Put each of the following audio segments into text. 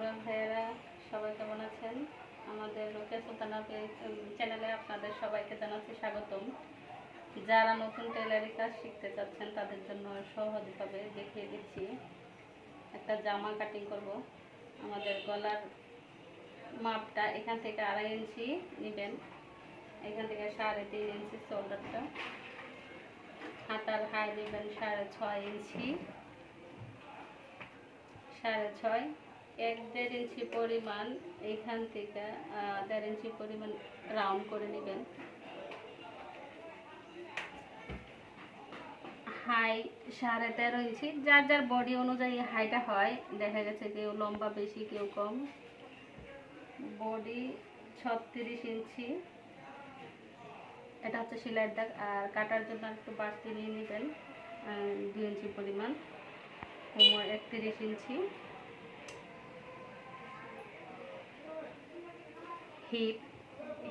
আপুরা ভাইয়েরা সবাই কেমন আছেন? আমাদের রোকেয়া সুলতানা চ্যানেলে আপনাদের সবাইকে জানাচ্ছি স্বাগতম। যারা নতুন টেলারি কাজ শিখতে চাচ্ছেন তাদের জন্য সহজভাবে দেখিয়ে দিচ্ছি। একটা জামা কাটিং করব। আমাদের গলার মাপটা এখান থেকে 2.5 ইঞ্চি নেবেন, এখান থেকে 3.5 ইঞ্চি শোল্ডারটা, হাতার হাই নেবেন 6.5 ইঞ্চি, 6.5, 1-1.5 ইঞ্চি পরিমাণ এইখান থেকে 1.5 ইঞ্চি পরিমাণ রাউন্ড করে নেবেন। হাই 13.5 ইঞ্চি, যার যার বডি অনুযায়ী হাইটা হয়। দেখা গেছে কেউ লম্বা বেশি কেউ কম। বডি 36 ইঞ্চি, এটা হচ্ছে সেলাইয়ের দাগ। আর কাটার জন্য একটু বাড়তি নিয়ে নেবেন 2 ইঞ্চি পরিমাণ। কোমর 31 ইঞ্চি,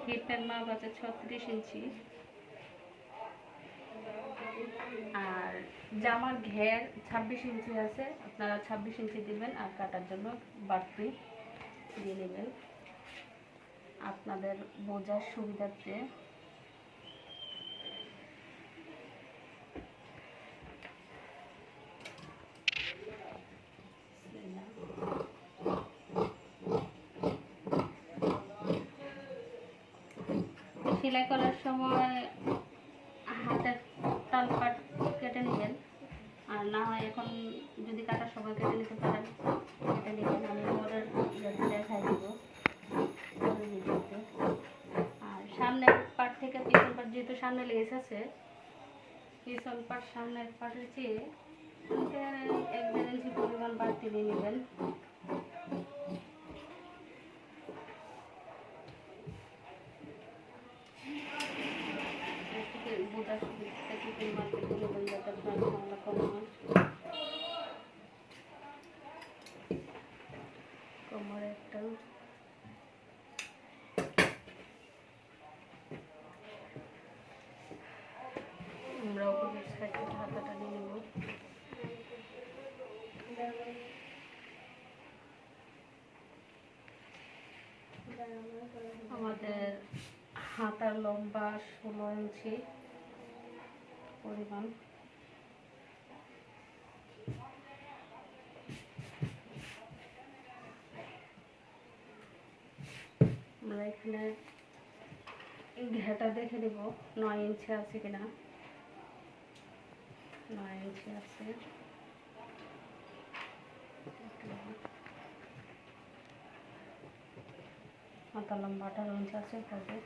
হিপের মাপ আছে 36 ইঞ্চি। আর জামার ঘের 26 ইঞ্চি আছে, আপনারা 26 ইঞ্চি দিবেন। আর কাটার জন্য বাড়তি দিয়ে নেবেন আপনাদের বোঝার সুবিধার্থে। সেলাই করার সময় হাতের তাল পাট কেটে নেবেন, আর না হয় এখন যদি কাটার সময় কেটে নিতে পারেন কেটে নেবেন। আমি পরের দেখাই দিব ভিডিওতে। আর সামনের পাট থেকে পিছন পাট, যেহেতু সামনে লেস আছে, পিছন পাট সামনের পাটের চেয়ে 1-1.5 ইঞ্চি পরিমাণ বাড়তি দিয়ে নেবেন। কোমরে একটা আমরা উপরের সাইডে হাতাটা নিয়ে নেব। আমাদের হাতার লম্বা 16 ইঞ্চি পরিমাণ। আমরা এখানে ঘেটা দেখে দেব 9 ইঞ্চি আছে কিনা। 9 ইঞ্চি আছে। হাতার লম্বা 18 ইঞ্চি আছে। তবে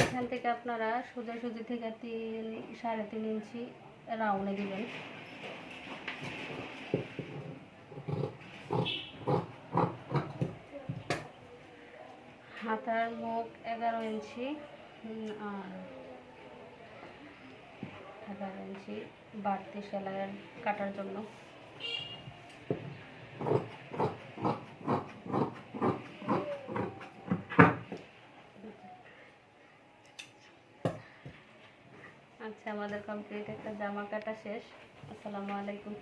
এখান থেকে আপনারা সোজাসুজি থেকে 3-3.5 ইঞ্চি রাউন্ডে দিবেন। হাতার মুখ 11 ইঞ্চি আর 11 ইঞ্চি বাড়তি সেলাইয়ের কাটার জন্য। আচ্ছা, আমাদের কমপ্লিট একটা জামা কাটা শেষ। আসসালামু আলাইকুম।